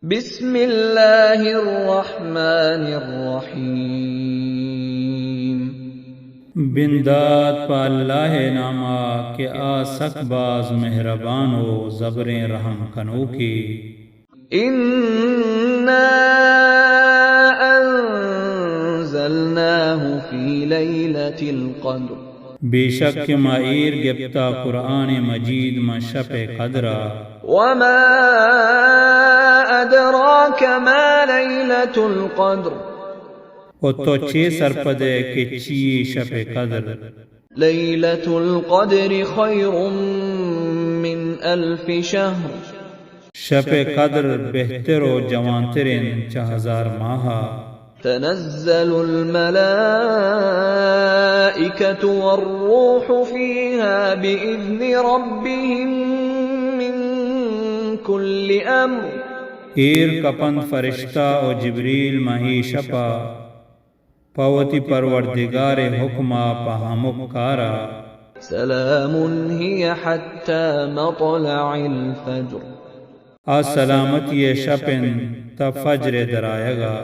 بسم اللہ الرحمن الرحیم بنداد پا اللہ نامہ کہ آسک باز مہربان و زبریں رحم کنو کی۔ انا انزلناہ فی لیلۃ القدر بے شک مائر گپتا قرآن مجید میں شب قدرہ۔ وما ادراک ما لیلۃ القدر و تو چھ سرپدے کہ چی شب قدر۔ لیلۃ القدر خیر من الف شہر شب قدر بہتر و جوانترین 4000 ماہا۔ تنزل الملائکۃ والروح فیہا بإذن ربہم من کل امر۔ ایر کپند فرشتہ و جبریل مہی شپا پوتی پروردگار حکمہ پہمک کارا۔ سلام ہی حتی مطلع الفجر۔ سلامتی شپن تا فجر درائے گا۔